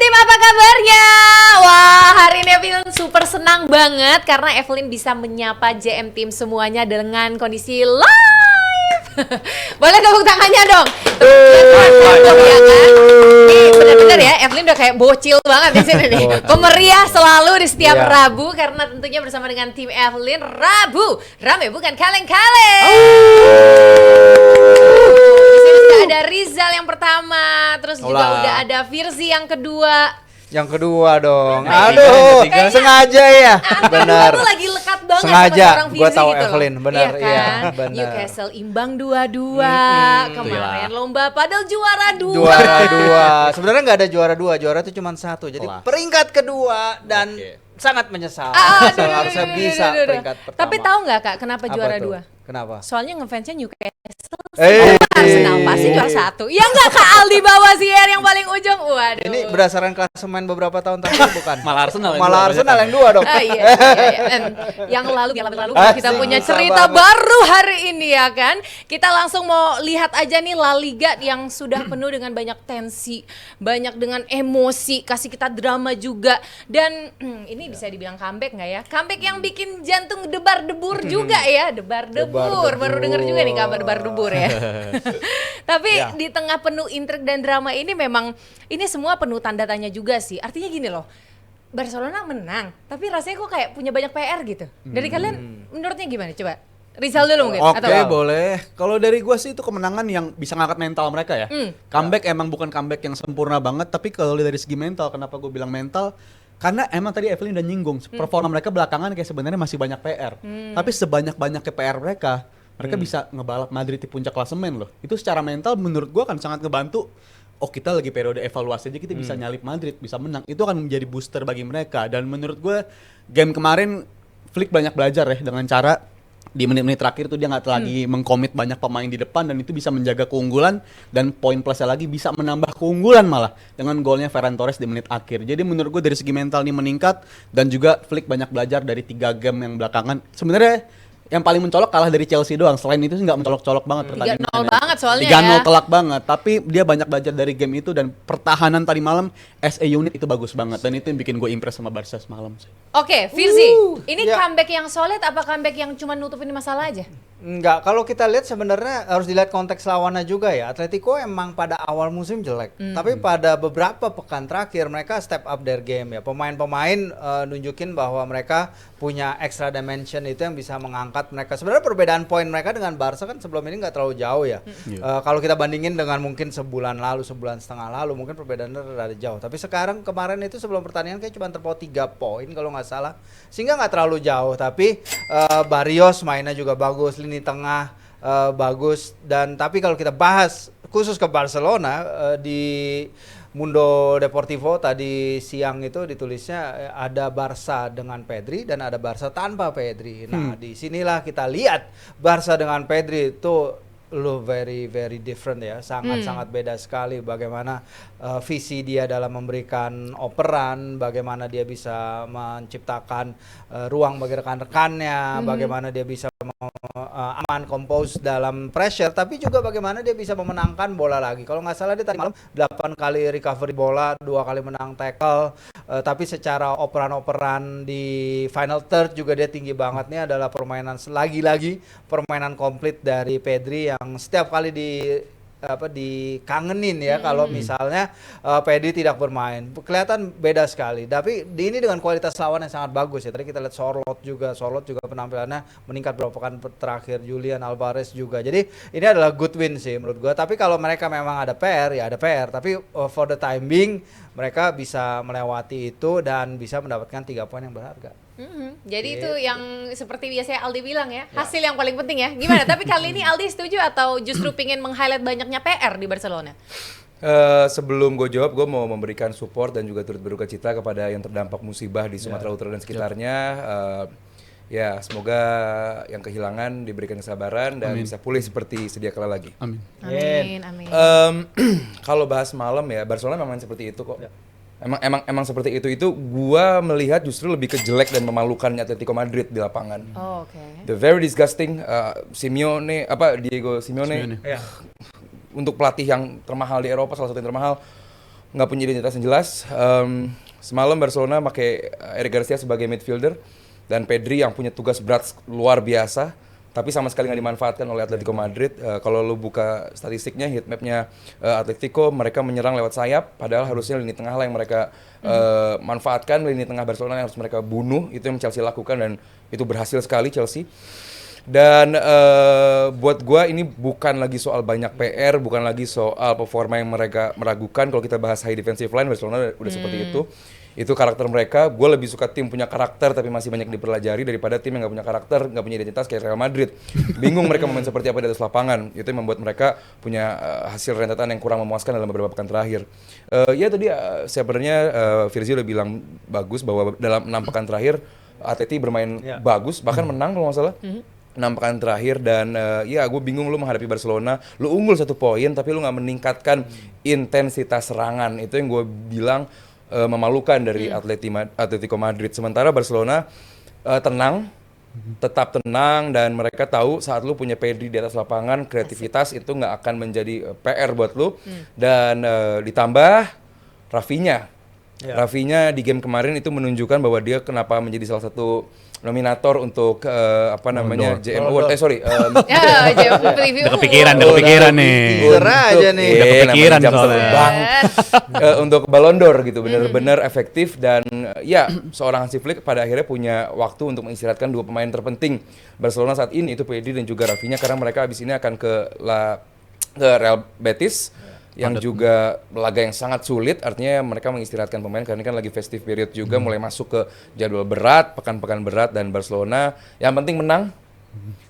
Tim, apa kabarnya? Wah, hari ini Evelyn super senang banget karena Evelyn bisa menyapa JM Team semuanya dengan kondisi live. Boleh tepuk tangannya dong. Ya kan? Ini benar-benar ya, Evelyn udah kayak bocil banget di sini nih. Pemeriah selalu di setiap Rabu karena tentunya bersama dengan tim Evelyn Rabu. Rame bukan kaleng-kaleng. Ada Rizal yang pertama, terus juga udah ada Firzi yang kedua. Yang kedua dong. Aduh, sengaja ya. Benar. Aku lagi lekat banget sengaja. sama seorang Firzi Gua tahu gitu. Evelyn, benar iya kan? benar. Newcastle imbang 2-2. Kemarin lomba padel juara 2. Juara 2. Sebenarnya nggak ada juara 2, juara itu cuma 1. Jadi peringkat kedua dan sangat menyesal. Harusnya bisa peringkat pertama. Tapi tahu nggak Kak, kenapa juara 2? Kenapa? Soalnya ngefansnya Newcastle. Arsenal pasti juara 1. Ya nggak Kak, Aldi bawa Zier yang paling ujung. Waduh. Ini berdasarkan klasemen beberapa tahun terakhir bukan? Malah Arsenal yang 2 dong. Iya. Dan yang lalu kita punya cerita baru hari ini ya kan. Kita langsung mau lihat aja nih La Liga yang sudah penuh dengan banyak tensi, banyak dengan emosi, kasih kita drama juga. Dan ini bisa dibilang comeback nggak ya? Comeback yang bikin jantung debar-debur juga ya, debar-debur. Baru denger juga nih kabar debar-debur ya. Tapi di tengah penuh intrik dan drama ini memang ini semua penuh tanda tanya juga sih. Artinya gini loh, Barcelona menang, tapi rasanya kok kayak punya banyak PR gitu. Dari kalian menurutnya gimana? Coba Rizal dulu mungkin. Oke, boleh. Kalau dari gue sih itu kemenangan yang bisa ngangkat mental mereka ya. Comeback emang bukan comeback yang sempurna banget, tapi kalau dari segi mental, kenapa gue bilang mental? Karena emang tadi Evelyn udah nyinggung, performa mereka belakangan kayak sebenarnya masih banyak PR. Tapi sebanyak-banyaknya PR mereka bisa ngebalap Madrid di puncak klasemen loh. Itu secara mental menurut gua akan sangat ngebantu. Oh, kita lagi periode evaluasi aja, kita bisa nyalip Madrid, bisa menang. Itu akan menjadi booster bagi mereka. Dan menurut gua game kemarin Flick banyak belajar ya dengan cara di menit-menit terakhir tuh dia nggak lagi mengkomit banyak pemain di depan dan itu bisa menjaga keunggulan dan poin plusnya lagi bisa menambah keunggulan malah dengan golnya Ferran Torres di menit akhir. Jadi menurut gue dari segi mental nih meningkat dan juga Flick banyak belajar dari 3 game yang belakangan. Sebenarnya yang paling mencolok kalah dari Chelsea doang. Selain itu sih nggak mencolok-colok banget pertandingannya. 3-0 banget soalnya 3-0 kelak banget. Tapi dia banyak belajar dari game itu dan pertahanan tadi malam as a unit itu bagus banget. Dan itu yang bikin gue impress sama Barca semalam sih. Oke, Firzi, ini comeback yang solid apa comeback yang cuma nutupin masalah aja? Enggak, kalau kita lihat sebenarnya harus dilihat konteks lawannya juga ya. Atletico emang pada awal musim jelek, tapi pada beberapa pekan terakhir mereka step up their game ya. Pemain-pemain nunjukin bahwa mereka punya extra dimension itu yang bisa mengangkat mereka. Sebenarnya perbedaan poin mereka dengan Barca kan sebelum ini nggak terlalu jauh ya. Kalau kita bandingin dengan mungkin sebulan lalu, sebulan setengah lalu, mungkin perbedaannya rada jauh. Tapi sekarang kemarin itu sebelum pertandingan kayak cuma terpaut 3 poin kalau nggak salah, sehingga nggak terlalu jauh. Tapi Barrios mainnya juga bagus, lini tengah bagus. Dan tapi kalau kita bahas khusus ke Barcelona, di Mundo Deportivo tadi siang itu ditulisnya ada Barca dengan Pedri dan ada Barca tanpa Pedri. Nah, disinilah kita lihat Barca dengan Pedri itu very different ya, sangat beda sekali bagaimana visi dia dalam memberikan operan, bagaimana dia bisa menciptakan ruang bagi rekan-rekannya, bagaimana dia bisa aman, compose dalam pressure, tapi juga bagaimana dia bisa memenangkan bola lagi. Kalau nggak salah dia tadi malam 8 kali recovery bola, 2 kali menang tackle, tapi secara operan-operan di final third juga dia tinggi banget. Ini adalah permainan lagi-lagi permainan komplit dari Pedri yang setiap kali dikangenin ya kalau misalnya Pedri tidak bermain. Kelihatan beda sekali. Tapi ini dengan kualitas lawan yang sangat bagus ya. Tadi kita lihat Sorloth juga penampilannya meningkat beberapa pekan terakhir. Julian Alvarez juga. Jadi ini adalah good win sih menurut gua. Tapi kalau mereka memang ada PR ya ada PR. Tapi for the time being mereka bisa melewati itu dan bisa mendapatkan 3 poin yang berharga. Jadi itu yang seperti biasanya Aldi bilang ya, hasil yang paling penting ya. Gimana? Tapi kali ini Aldi setuju atau justru pingin meng-highlight banyaknya PR di Barcelona? Sebelum gue jawab, gue mau memberikan support dan juga turut berduka cita kepada yang terdampak musibah di Sumatera Utara dan sekitarnya. Ya, semoga yang kehilangan diberikan kesabaran dan bisa pulih seperti sedia kala lagi. Amin. Kalau bahas malam ya, Barcelona memang seperti itu kok. Emang seperti itu gua melihat justru lebih kejelek dan memalukannya Atletico Madrid di lapangan. The very disgusting Diego Simeone. Untuk pelatih yang termahal di Eropa, salah satu yang termahal, nggak punya identitas yang jelas. Semalam Barcelona pakai Eric Garcia sebagai midfielder dan Pedri yang punya tugas berat luar biasa, tapi sama sekali nggak dimanfaatkan oleh Atletico Madrid. Kalau lu buka statistiknya, heatmapnya Atletico, mereka menyerang lewat sayap, padahal harusnya lini tengah lah yang mereka manfaatkan, lini tengah Barcelona yang harus mereka bunuh. Itu yang Chelsea lakukan dan itu berhasil sekali Chelsea. Dan buat gua ini bukan lagi soal banyak PR, bukan lagi soal performa yang mereka meragukan. Kalau kita bahas high defensive line, Barcelona udah seperti itu. Itu karakter mereka. Gue lebih suka tim punya karakter tapi masih banyak dipelajari daripada tim yang nggak punya karakter, nggak punya identitas kayak Real Madrid. Bingung mereka main seperti apa di atas lapangan. Itu yang membuat mereka punya hasil rentetan yang kurang memuaskan dalam beberapa pekan terakhir. Ya tadi sebenarnya Virzi udah bilang bagus bahwa dalam 6 pekan terakhir Atleti bermain bagus, bahkan menang kalau nggak salah. 6 pekan terakhir dan ya gue bingung lu menghadapi Barcelona, lu unggul 1 poin tapi lu nggak meningkatkan intensitas serangan. Itu yang gue bilang memalukan dari Atletico Madrid. Sementara Barcelona tenang, tetap tenang dan mereka tahu saat lu punya Pedri di atas lapangan, kreativitas itu nggak akan menjadi PR buat lu. Dan ditambah Rafinha. Rafinha di game kemarin itu menunjukkan bahwa dia kenapa menjadi salah satu nominator untuk apa namanya JM Award. Udah kepikiran nih. Aja nih. Udah kepikiran jam soalnya. terbang untuk Ballon d'Or gitu, benar-benar efektif dan ya seorang Hansi Flick pada akhirnya punya waktu untuk mengistirahatkan 2 pemain terpenting Barcelona saat ini, itu Pedri dan juga Rafinha, karena mereka abis ini akan ke Real Betis yang juga laga yang sangat sulit, artinya mereka mengistirahatkan pemain karena ini kan lagi festive period juga, mulai masuk ke jadwal berat, pekan-pekan berat, dan Barcelona yang penting menang.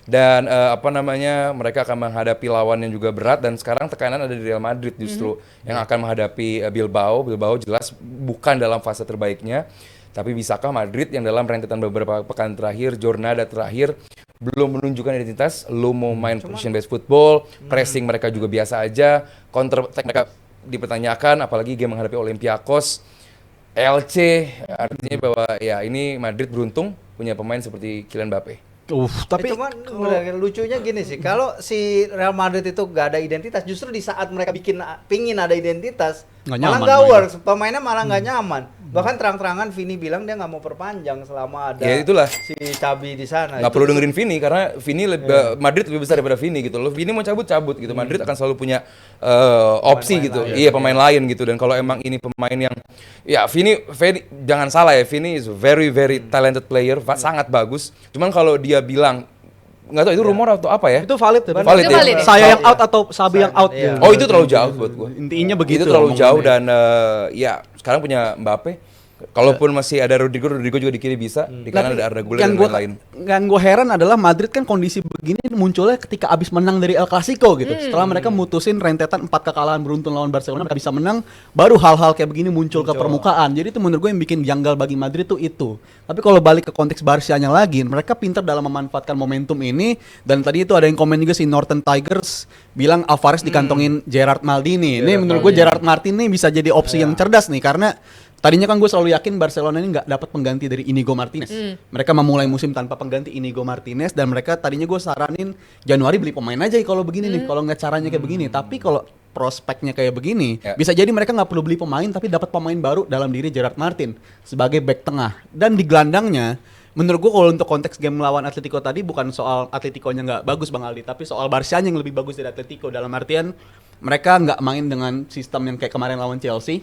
Dan apa namanya, mereka akan menghadapi lawan yang juga berat, dan sekarang tekanan ada di Real Madrid justru yang akan menghadapi Bilbao. Bilbao jelas bukan dalam fase terbaiknya, tapi bisakah Madrid yang dalam rentetan beberapa pekan terakhir, jornada terakhir belum menunjukkan identitas, lu mau main position based football, pressing mereka juga biasa aja, counter attack mereka dipertanyakan, apalagi game menghadapi Olympiakos, LC, artinya bahwa ya ini Madrid beruntung punya pemain seperti Kylian Mbappe. Tapi cuman lucunya gini sih, kalau si Real Madrid itu gak ada identitas, justru di saat mereka pingin ada identitas, malah nggak works, pemainnya malah nggak nyaman. Bahkan terang-terangan Vini bilang dia nggak mau perpanjang selama ada si Xabi di sana. Nggak perlu dengerin Vini karena Vini Madrid lebih besar daripada Vini gitu loh. Vini mau cabut gitu. Madrid akan selalu punya opsi pemain gitu. Iya, pemain lain gitu. Dan kalau emang ini pemain yang ya Vini jangan salah ya, Vini is very talented player, sangat bagus. Cuman kalau dia bilang nggak tahu itu rumor atau apa ya? Itu valid ya? Valid ya? Saya yang out atau Xabi yang out? Iya. Oh itu terlalu jauh buat gue. Intinya begitu. Itu terlalu jauh dan ya sekarang punya Mbappe. Kalaupun masih ada Rodrigo juga di kiri bisa, di kanan ada Arda Güler dan lain-lain. Yang gue heran adalah Madrid kan kondisi begini munculnya ketika abis menang dari El Clasico gitu. Setelah mereka mutusin rentetan 4 kekalahan beruntun lawan Barcelona, mereka bisa menang, baru hal-hal kayak begini muncul ke permukaan. Jadi itu menurut gue yang bikin janggal bagi Madrid tuh itu. Tapi kalau balik ke konteks Barca-nya lagi, mereka pintar dalam memanfaatkan momentum ini. Dan tadi itu ada yang komen juga si Northern Tigers bilang Alvarez dikantongin Gerard Maldini. Ini menurut gue Gerard Martin nih bisa jadi opsi yang cerdas nih, karena tadinya kan gue selalu yakin Barcelona ini nggak dapat pengganti dari Inigo Martinez. Mereka memulai musim tanpa pengganti Inigo Martinez, dan mereka tadinya gue saranin Januari beli pemain aja kalau begini nih, kalau nggak caranya kayak begini. Tapi kalau prospeknya kayak begini, bisa jadi mereka nggak perlu beli pemain tapi dapat pemain baru dalam diri Gerard Martin sebagai back tengah. Dan di gelandangnya, menurut gue kalau untuk konteks game melawan Atletico tadi bukan soal Atletico-nya nggak bagus Bang Aldi, tapi soal Barca-nya yang lebih bagus dari Atletico, dalam artian mereka nggak main dengan sistem yang kayak kemarin lawan Chelsea.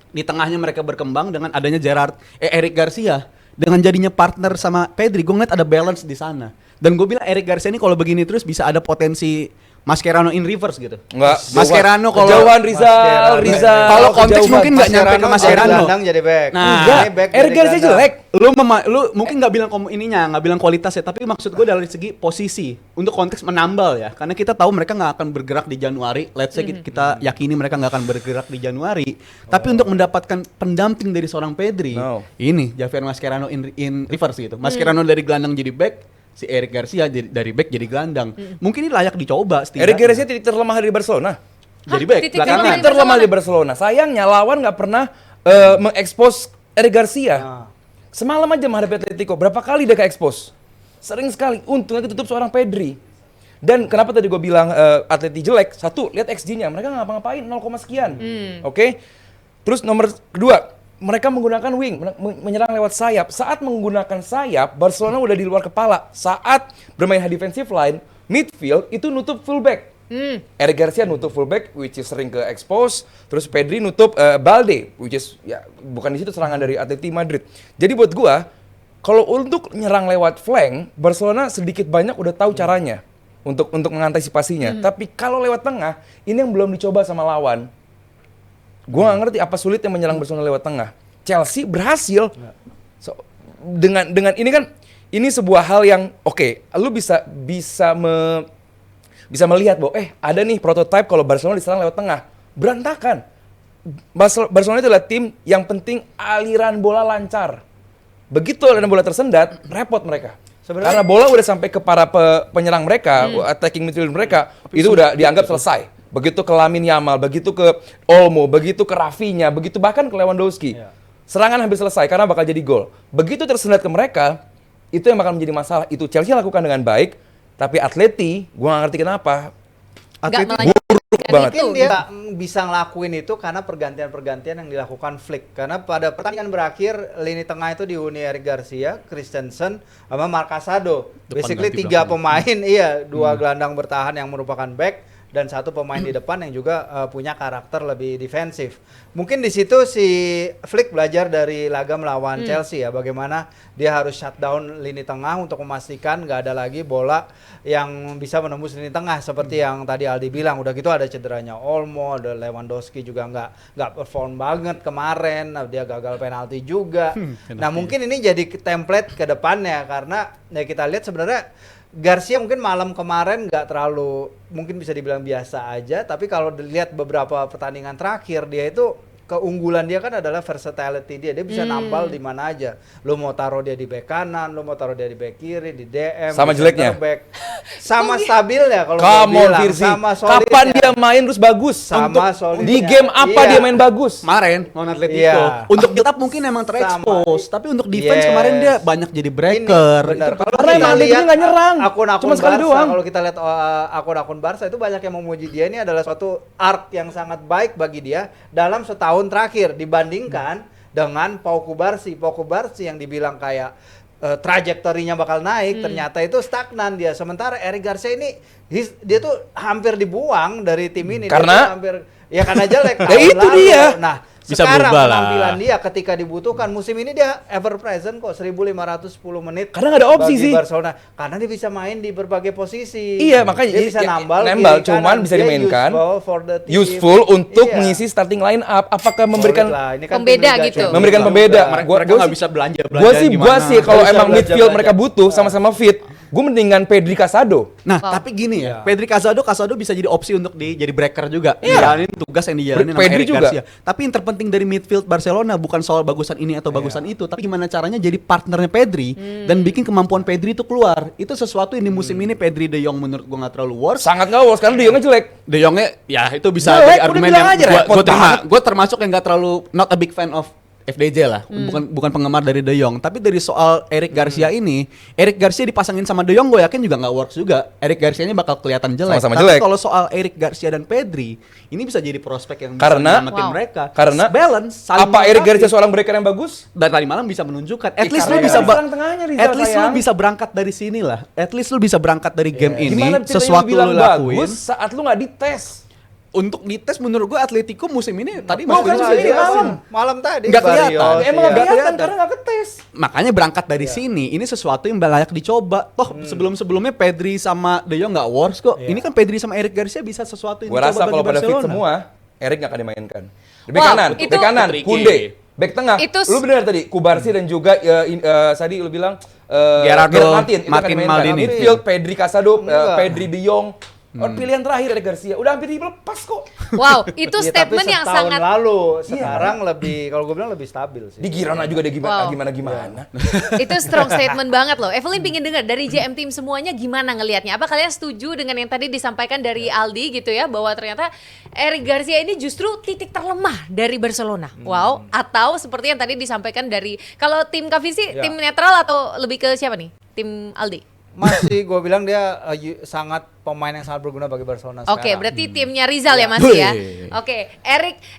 Di tengahnya mereka berkembang dengan adanya Eric Garcia, dengan jadinya partner sama Pedri. Gue ngeliat ada balance di sana. Dan gue bilang Eric Garcia ini kalau begini terus bisa ada potensi Mascherano in reverse gitu. Enggak. Mascherano kalau jauhan Rizal. Kalau konteks mungkin nggak nyampe ke Mascherano. Jadi back. Nah, Eric Garcia jelek. Lu mungkin nggak bilang nggak bilang kualitasnya, tapi maksud gue dari segi posisi untuk konteks menambal ya, karena kita tahu mereka nggak akan bergerak di Januari. Let's say kita yakini mereka nggak akan bergerak di Januari, tapi untuk mendapatkan pendamping dari seorang Pedri, ini Javier Mascherano in reverse gitu. Mascherano dari gelandang jadi back, si Eric Garcia dari back jadi gelandang. Mungkin ini layak dicoba. Eric Garcia titik terlemah dari Barcelona. Jadi back. Titik terlemah di Barcelona. Sayangnya lawan nggak pernah mengekspos Eric Garcia. Semalam aja menghadapi Atletico, berapa kali dia ke-expose? Sering sekali. Untungnya ketutup seorang Pedri. Dan kenapa tadi gue bilang Atleti jelek? Satu, lihat XG-nya. Mereka nggak ngapa-ngapain, 0, sekian. Oke? Terus nomor kedua, mereka menggunakan wing, menyerang lewat sayap. Saat menggunakan sayap, Barcelona udah di luar kepala. Saat bermain high defensive line, midfield itu nutup fullback. Eric Garcia nutup fullback, which is sering ke expose. Terus Pedri nutup Balde, which is ya bukan di situ serangan dari Atletico Madrid. Jadi buat gua, kalau untuk nyerang lewat flank, Barcelona sedikit banyak udah tahu caranya untuk mengantisipasinya. Tapi kalau lewat tengah, ini yang belum dicoba sama lawan. Gua nggak ngerti apa sulitnya menyerang Barcelona lewat tengah. Chelsea berhasil. So, dengan ini kan ini sebuah hal yang oke, lu bisa melihat bahwa ada nih prototipe kalau Barcelona diserang lewat tengah. Berantakan. Barcelona itu adalah tim yang penting aliran bola lancar. Begitu aliran bola tersendat, repot mereka. Karena bola udah sampai ke para penyerang mereka, attacking midfield mereka, itu udah dianggap selesai. Begitu ke Lamine Yamal, begitu ke Olmo, begitu ke Rafinha, begitu bahkan ke Lewandowski. Serangan hampir selesai karena bakal jadi gol. Begitu tersendat ke mereka, itu yang bakal menjadi masalah. Itu Chelsea lakukan dengan baik, tapi Atleti, gua nggak ngerti kenapa. Atleti buruk banget. Mungkin dia nggak bisa ngelakuin itu karena pergantian-pergantian yang dilakukan Flick. Karena pada pertandingan berakhir, lini tengah itu dihuni Eric Garcia, Christensen, sama Marc Casado. Basically 3 pemain, dua gelandang bertahan yang merupakan back, dan 1 pemain di depan yang juga punya karakter lebih defensif. Mungkin di situ si Flick belajar dari laga melawan Chelsea ya, bagaimana dia harus shutdown lini tengah untuk memastikan nggak ada lagi bola yang bisa menembus lini tengah seperti yang tadi Aldi bilang. Udah gitu ada cederanya Olmo, ada Lewandowski juga nggak perform banget kemarin, dia gagal penalti juga. Nah mungkin ini jadi template ke depannya karena ya kita lihat sebenarnya Garcia mungkin malam kemarin nggak terlalu, mungkin bisa dibilang biasa aja, tapi kalau dilihat beberapa pertandingan terakhir dia itu keunggulan dia kan adalah versatility dia bisa nambal di mana aja. Lo mau taruh dia di bek kanan, lo mau taruh dia di bek kiri, di DM, sama di jeleknya, back. Sama stabilnya kalau sama solidnya. Kapan dia main terus bagus? Sama solidnya. Di game apa dia main bagus? Kemarin lawan Atletico. Untuk tetap mungkin emang terekspos, tapi untuk defense kemarin dia banyak jadi breaker. Karena emang dia nggak nyerang. Akun-akun cuma sekali doang. Kalau kita lihat akun-akun Barca itu banyak yang memuji dia, ini adalah suatu arc yang sangat baik bagi dia dalam setahun terakhir dibandingkan dengan Pau Cubarsí yang dibilang kayak trajektorinya bakal naik, ternyata itu stagnan dia. Sementara Eric Garcia ini dia tuh hampir dibuang dari tim ini karena karena jelek. Ya itu dia. Nah, bisa sekarang berubah lah. penampilan dia ketika dibutuhkan musim ini dia ever present kok, 1510 menit. Karena nggak ada opsi bagi sih. Barcelona. Karena dia bisa main di berbagai posisi. Iya, makanya dia bisa nambal cuman bisa dimainkan. Useful untuk mengisi starting line up. Apakah memberikan kan pembeda gitu? Memberikan pembeda. Mereka nggak bisa belanja. Gua sih kalau emang midfield mereka butuh sama-sama fit, gue mendingan Pedri Casado. Nah, tapi gini ya, Pedri Casado bisa jadi opsi untuk jadi breaker juga. Jalanin tugas yang dijalanin sama Pedri Eric juga. Garcia. Tapi yang terpenting dari midfield Barcelona bukan soal bagusan ini atau bagusan itu, tapi gimana caranya jadi partnernya Pedri dan bikin kemampuan Pedri itu keluar. Itu sesuatu yang di musim ini Pedri De Jong menurut gua nggak terlalu worth. Sangat nggak worth karena De Jongnya jelek. De Jongnya ya itu bisa Jelek, jadi argumen udah yang bilang aja, repot banget. gue termasuk yang nggak terlalu not a big fan of FDJ lah, bukan penggemar dari De Jong. Tapi dari soal Eric Garcia ini, Eric Garcia dipasangin sama De Jong, gue yakin juga nggak works juga. Eric Garcia ini bakal kelihatan jelek. Sama-sama Tapi jelek. kalau soal Eric Garcia dan Pedri, ini bisa jadi prospek yang bisa Karena- menyelamatin mereka. Karena balance, saling apa Eric melengkapi. Garcia seorang breaker yang bagus? Dan tadi malam bisa menunjukkan. At least karena lu bisa serang tengahnya, Rizal, at least lu sayang. bisa berangkat dari sini lah. At least lu bisa berangkat dari game ini. Gimana bisa Sesuatu bilang lu lakuin. bagus saat lu nggak dites? Untuk dites menurut gue Atletico musim ini tadi Bukan masih musim ini, malam tadi Nggak kelihatan. Emang nggak kelihatan karena nggak ketes. Makanya berangkat dari sini, ini sesuatu yang layak dicoba. Toh sebelum-sebelumnya Pedri sama De Jong nggak works kok. Ini kan Pedri sama Eric Garcia bisa sesuatu yang Gue dicoba rasa bagi kalau pada fit Barcelona. semua, Eric nggak akan dimainkan. Di bek Wow, kanan, itu- bek kanan, Tricky. Kunde. Bek tengah, Itu- lu benar tadi, Cubarsí dan juga tadi lu bilang Gerardo Martin, itu akan Martin dimainkan. Maldini. Midfield, Pedri Casado, Enggak. Pedri De Jong. Pilihan terakhir Eric Garcia, udah hampir dilepas kok. Wow, itu Ya, statement tapi yang setahun sangat lalu, sekarang lebih, kalau gue bilang lebih stabil sih. Di Girona juga dia Wow. gimana. itu strong statement banget loh. Evelyn pingin dengar dari JM Team semuanya gimana ngelihatnya? Apa kalian setuju dengan yang tadi disampaikan dari Aldi gitu ya, bahwa ternyata Eric Garcia ini justru titik terlemah dari Barcelona? Wow, atau seperti yang tadi disampaikan dari, kalau tim Kavisi, tim netral atau lebih ke siapa nih? Tim Aldi? Masih gue bilang dia sangat pemain yang sangat berguna bagi Barcelona Oke, sekarang. berarti timnya Rizal ya Iya. masih ya. Wih. Oke,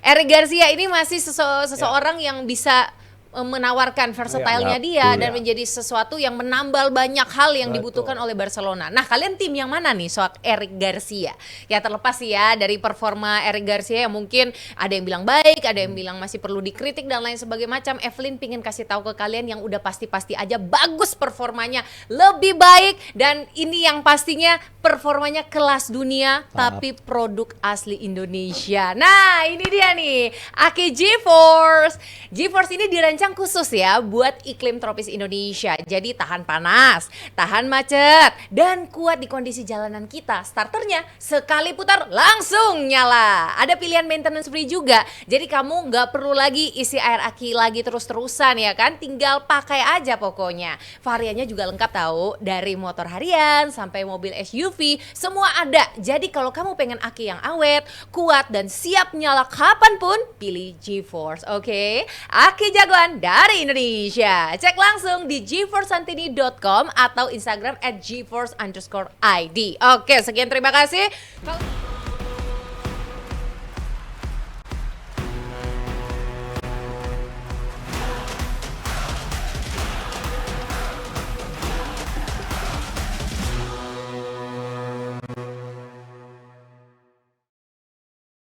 Eric Garcia ini masih seseorang yang bisa menawarkan versatile-nya Iya, dia betul. dan menjadi sesuatu yang menambal banyak hal yang Betul. dibutuhkan oleh Barcelona. Nah, kalian tim yang mana nih soal Eric Garcia? Ya terlepas sih ya dari performa Eric Garcia yang mungkin ada yang bilang baik, ada yang bilang masih perlu dikritik dan lain sebagainya macam. Evelyn pingin kasih tahu ke kalian yang udah pasti-pasti aja bagus performanya, lebih baik, dan ini yang pastinya performanya kelas dunia tapi produk asli Indonesia. Nah, ini dia nih, Aki GeForce. GeForce ini dirancang khusus ya buat iklim tropis Indonesia. Jadi tahan panas, tahan macet, dan kuat di kondisi jalanan kita. Starternya sekali putar langsung nyala. Ada pilihan maintenance free juga. Jadi kamu nggak perlu lagi isi air aki lagi terus-terusan ya kan. Tinggal pakai aja pokoknya. Variannya juga lengkap tahu. Dari motor harian sampai mobil SUV, semua ada. Jadi kalau kamu pengen aki yang awet, kuat, dan siap nyala kapanpun, pilih GeForce, oke? Aki jagoan dari Indonesia. Cek langsung di geforcesantini.com atau Instagram @geforce_id. Oke, sekian, terima kasih.